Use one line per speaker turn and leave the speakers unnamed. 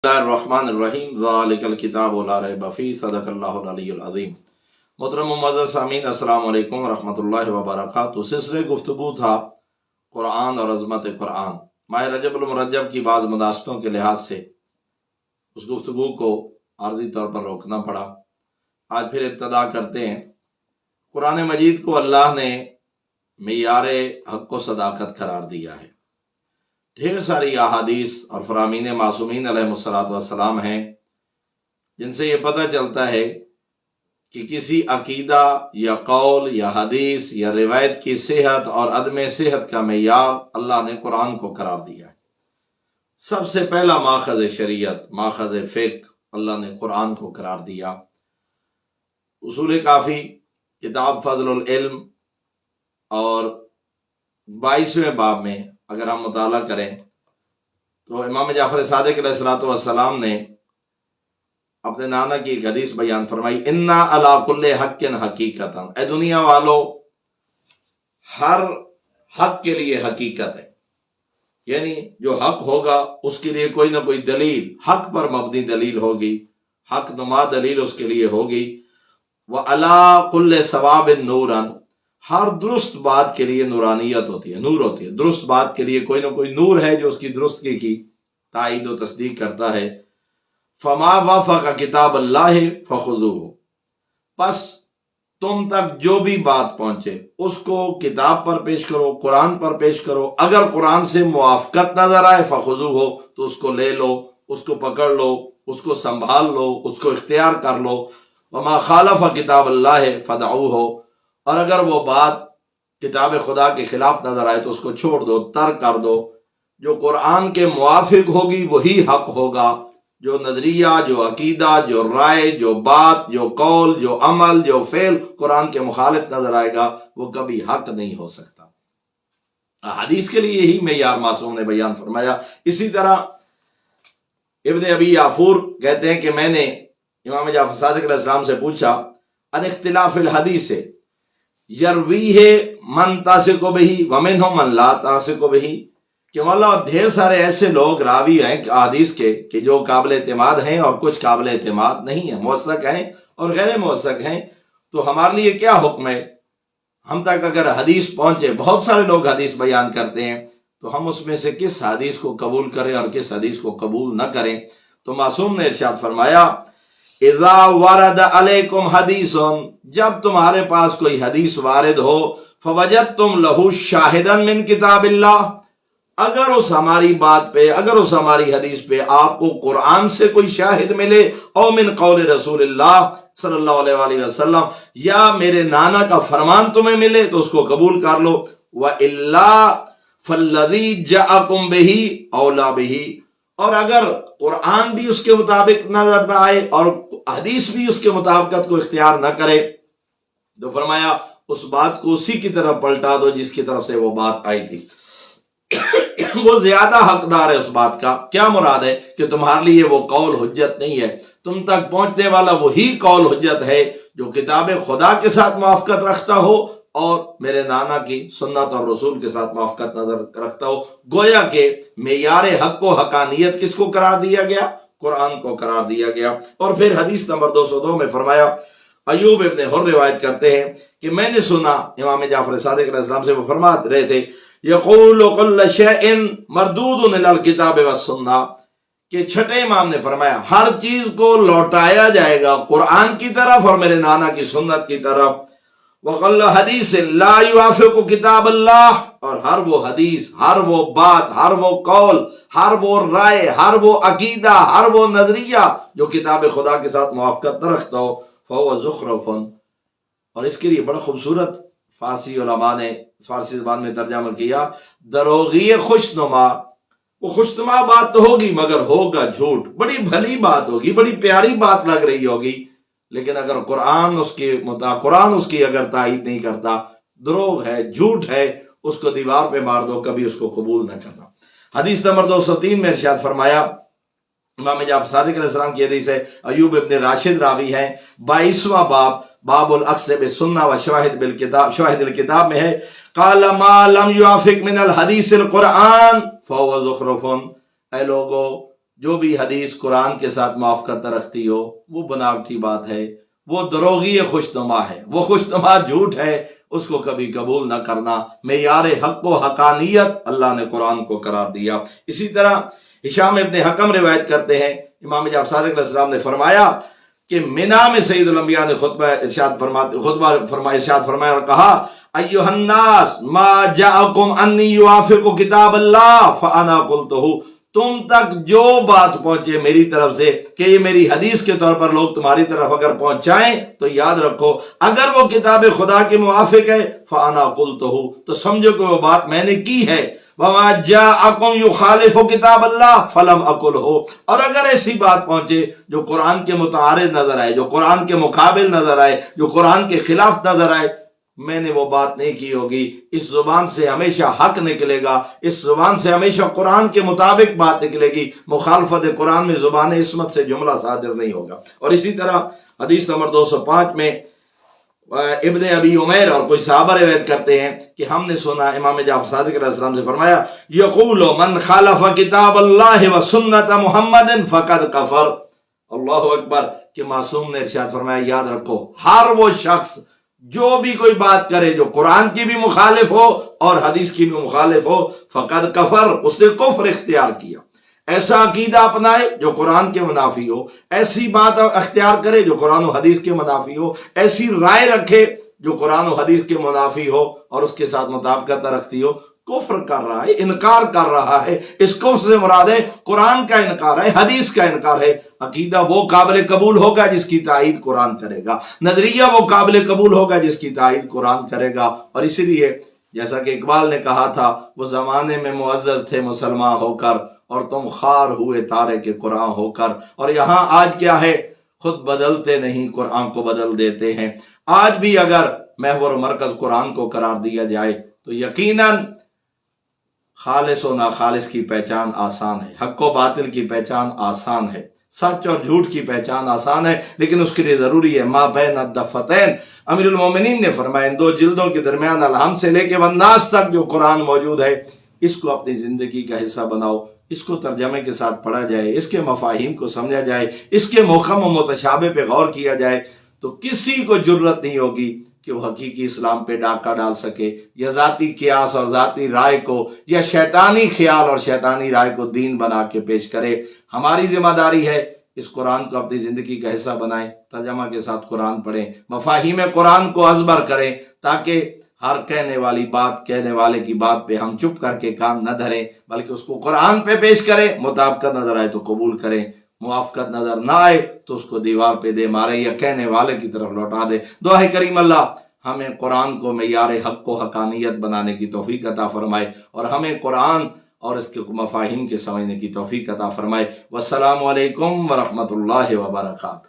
الرحمن الرحیم ذالک الکتاب لا ریب فیہ صدق اللہ العلی العظیم۔ محترم و معزز سامعین، السلام علیکم ورحمۃ اللہ وبرکاتہ۔ سلسلے گفتگو تھا قرآن اور عظمت قرآن۔ ماہ رجب المرجب کی بعض مناسبتوں کے لحاظ سے اس گفتگو کو عارضی طور پر روکنا پڑا۔ آج پھر ابتدا کرتے ہیں۔ قرآن مجید کو اللہ نے معیار حق و صداقت قرار دیا ہے۔ ڈھیر ساری احادیث اور فرامین معصومین علیہ السلام ہیں جن سے یہ پتہ چلتا ہے کہ کسی عقیدہ یا قول یا حدیث یا روایت کی صحت اور عدم صحت کا معیار اللہ نے قرآن کو قرار دیا ہے۔ سب سے پہلا ماخذ شریعت، ماخذ فقہ اللہ نے قرآن کو قرار دیا۔ اصول کافی کتاب فضل العلم اور 22ویں باب میں اگر ہم مطالعہ کریں تو امام جعفر صادق علیہ السلام نے اپنے نانا کی ایک حدیث بیان فرمائی، انا علی کل حق حقیقتا، اے دنیا والو، ہر حق کے لیے حقیقت ہے، یعنی جو حق ہوگا اس کے لیے کوئی نہ کوئی دلیل، حق پر مبنی دلیل ہوگی، حق نما دلیل اس کے لیے ہوگی۔ وَعَلَىٰ كُلِّ ثَوَابٍ نُورًا، ہر درست بات کے لیے نورانیت ہوتی ہے، نور ہوتی ہے۔ درست بات کے لیے کوئی نہ کوئی نور ہے جو اس کی درستگی کی تائید و تصدیق کرتا ہے۔ فما وافق کتاب اللہ فخذوہ، پس تم تک جو بھی بات پہنچے اس کو کتاب پر پیش کرو، قرآن پر پیش کرو۔ اگر قرآن سے موافقت نظر آئے فخذوہ، تو اس کو لے لو، اس کو پکڑ لو، اس کو سنبھال لو، اس کو اختیار کر لو۔ وما خالف کتاب اللہ فدعوہ، اور اگر وہ بات کتاب خدا کے خلاف نظر آئے تو اس کو چھوڑ دو، ترک کر دو۔ جو قرآن کے موافق ہوگی وہی حق ہوگا، جو نظریہ، جو عقیدہ، جو رائے، جو بات، جو قول، جو عمل، جو فعل قرآن کے مخالف نظر آئے گا وہ کبھی حق نہیں ہو سکتا۔ حدیث کے لیے یہی معیار معصوم نے بیان فرمایا۔ اسی طرح ابن ابی یافور کہتے ہیں کہ میں نے امام جعفر صادق علیہ السلام سے پوچھا ان اختلاف الحدیث یرویہ من تاسق بہی ومنہ من لا تاسق بہی، کہ مولا ڈھیر سارے ایسے لوگ راوی ہیں حدیث کے کہ جو قابل اعتماد ہیں اور کچھ قابل اعتماد نہیں ہیں، موثق ہیں اور غیر موثق ہیں، تو ہمارے لیے کیا حکم ہے؟ ہم تک اگر حدیث پہنچے، بہت سارے لوگ حدیث بیان کرتے ہیں، تو ہم اس میں سے کس حدیث کو قبول کریں اور کس حدیث کو قبول نہ کریں؟ تو معصوم نے ارشاد فرمایا، اذا ورد علیکم حدیث، جب تمہارے پاس کوئی حدیث وارد ہو، فوجدتم لہ شاہدا من کتاب اللہ، اگر اس ہماری بات پہ، اگر اس ہماری حدیث پہ آپ کو قرآن سے کوئی شاہد ملے، او من قول رسول اللہ صلی اللہ علیہ وآلہ وسلم، یا میرے نانا کا فرمان تمہیں ملے تو اس کو قبول کر لو۔ وَإِلَّا فَالَّذِي جَاءَكُمْ بِهِ أَوْلَى بِهِ، اور اگر قرآن بھی اس کے مطابق نظر نہ آئے اور حدیث بھی اس کے مطابقت کو اختیار نہ کرے، تو فرمایا اس بات کو اسی کی طرف پلٹا دو جس کی طرف سے وہ بات آئی تھی، وہ زیادہ حقدار ہے اس بات کا۔ کیا مراد ہے؟ کہ تمہارے لیے وہ قول حجت نہیں ہے، تم تک پہنچنے والا وہی قول حجت ہے جو کتاب خدا کے ساتھ موافقت رکھتا ہو اور میرے نانا کی سنت اور رسول کے ساتھ موافقت نظر رکھتا ہو۔ گویا کہ معیار حق و حقانیت کس کو قرار دیا گیا؟ قرآن کو قرار دیا گیا۔ اور پھر حدیث نمبر 202 میں فرمایا، ایوب ابن حر روایت کرتے ہیں کہ میں نے سنا امام جعفر صادق علیہ السلام سے، وہ فرما رہے تھے، یقول کل شیء مردود الی الکتاب والسنہ، کہ چھٹے امام نے فرمایا ہر چیز کو لوٹایا جائے گا قرآن کی طرف اور میرے نانا کی سنت کی طرف۔ وَقَلَّ حَدِيثٍ لَا يُوَافِقُ کتاب اللہ، اور ہر وہ حدیث، ہر وہ بات، ہر وہ قول، ہر وہ رائے، ہر وہ عقیدہ، ہر وہ نظریہ جو کتاب خدا کے ساتھ موافقت نہ رکھتا ہو، فَهُوَ زُخْرُفٌ، اور اس کے لیے بڑا خوبصورت فارسی علماء نے فارسی زبان میں ترجمہ کیا، دروغی خوشنما، وہ خوشنما بات تو ہوگی مگر ہوگا جھوٹ، بڑی بھلی بات ہوگی، بڑی پیاری بات لگ رہی ہوگی، لیکن اگر قرآن اس کی اگر تائید نہیں کرتا، دروغ ہے، جھوٹ ہے، اس کو دیوار پہ مار دو، کبھی اس کو قبول نہ کرنا۔ حدیث نمبر 203 میں ارشاد فرمایا، امام جعفر صادق علیہ السلام کی حدیث ہے، ایوب ابن راشد راوی ہیں، 22واں باب الاخذ بالسنہ و شواہد الکتاب میں ہے، قال ما لم يوافق من الحدیث القرآن فهو زخرف، اے لوگو جو بھی حدیث قرآن کے ساتھ موافقت رکھتی ہو وہ بناوٹی بات ہے، وہ دروغی خوشنما ہے، وہ خوشنما جھوٹ ہے، اس کو کبھی قبول نہ کرنا۔ معیار حق و حقانیت اللہ نے قرآن کو قرار دیا۔ اسی طرح ہشام ابن حکم روایت کرتے ہیں، امام جعفر صادق علیہ السلام نے فرمایا کہ مینا میں سید الانبیاء نے خطبہ ارشاد فرمایا اور کہا ایھا الناس ما جاءکم انی یوافق کتاب اللہ فانا قلتہ، تم تک جو بات پہنچے میری طرف سے کہ یہ میری حدیث کے طور پر لوگ تمہاری طرف اگر پہنچائیں تو یاد رکھو اگر وہ کتاب خدا کے موافق ہے فانا قلتہ، تو سمجھو کہ وہ بات میں نے کی ہے۔ وما جاءکم یخالف کتاب اللہ فلم اقلہ، اور اگر ایسی بات پہنچے جو قرآن کے متعارض نظر آئے، جو قرآن کے مقابل نظر آئے، جو قرآن کے خلاف نظر آئے، میں نے وہ بات نہیں کی ہوگی۔ اس زبان سے ہمیشہ حق نکلے گا، اس زبان سے ہمیشہ قرآن کے مطابق بات نکلے گی، مخالفت قرآن میں زبان عصمت سے جملہ صادر نہیں ہوگا۔ اور اسی طرح حدیث نمبر 205 میں ابن ابی عمیر اور کوئی صحابہ روایت کرتے ہیں کہ ہم نے سنا امام جعفر صادق علیہ السلام سے فرمایا یقول من خالف کتاب اللہ و سنت محمد فقد کفر۔ اللہ اکبر، کہ معصوم نے ارشاد فرمایا یاد رکھو ہر وہ شخص جو بھی کوئی بات کرے جو قرآن کی بھی مخالف ہو اور حدیث کی بھی مخالف ہو فقد کفر، اس نے کفر اختیار کیا۔ ایسا عقیدہ اپنائے جو قرآن کے منافی ہو، ایسی بات اختیار کرے جو قرآن و حدیث کے منافی ہو، ایسی رائے رکھے جو قرآن و حدیث کے منافی ہو اور اس کے ساتھ مطابقت رکھتی ہو، کفر کر رہا ہے، انکار کر رہا ہے۔ اس کفر سے مراد ہے قرآن کا انکار ہے، حدیث کا انکار ہے۔ عقیدہ وہ قابل قبول ہوگا جس کی تائید قرآن کرے گا، نظریہ وہ قابل قبول ہوگا جس کی تائید قرآن کرے گا۔ اور اسی لیے جیسا کہ اقبال نے کہا تھا وہ زمانے میں معزز تھے مسلمان ہو کر اور تم خار ہوئے تارے کے قرآن ہو کر۔ اور یہاں آج کیا ہے، خود بدلتے نہیں قرآن کو بدل دیتے ہیں۔ آج بھی اگر محور و مرکز قرآن کو قرار دیا جائے تو یقیناً خالص و ناخالص کی پہچان آسان ہے، حق و باطل کی پہچان آسان ہے، سچ اور جھوٹ کی پہچان آسان ہے، لیکن اس کے لیے ضروری ہے ما بین الدفتین۔ امیر المومنین نے فرمایا ان دو جلدوں کے درمیان الحمد سے لے کے والناس تک جو قرآن موجود ہے اس کو اپنی زندگی کا حصہ بناؤ، اس کو ترجمے کے ساتھ پڑھا جائے، اس کے مفاہیم کو سمجھا جائے، اس کے محکم و متشابہ پہ غور کیا جائے، تو کسی کو جرت نہیں ہوگی کہ وہ حقیقی اسلام پہ ڈاکہ ڈال سکے، یا ذاتی قیاس اور ذاتی رائے کو یا شیطانی خیال اور شیطانی رائے کو دین بنا کے پیش کرے۔ ہماری ذمہ داری ہے اس قرآن کو اپنی زندگی کا حصہ بنائیں، ترجمہ کے ساتھ قرآن پڑھیں، مفاہیم قرآن کو ازبر کریں، تاکہ ہر کہنے والی بات، کہنے والے کی بات پہ ہم چپ کر کے کان نہ دھریں، بلکہ اس کو قرآن پہ پیش کریں، مطابقت نظر آئے تو قبول کریں، موافقت نظر نہ آئے تو اس کو دیوار پہ دے مارے یا کہنے والے کی طرف لوٹا دے۔ دعا ہے کریم اللہ ہمیں قرآن کو معیار حق و حقانیت بنانے کی توفیق عطا فرمائے، اور ہمیں قرآن اور اس کے مفاہیم کے سمجھنے کی توفیق عطا فرمائے۔ والسلام علیکم ورحمۃ اللہ وبرکاتہ۔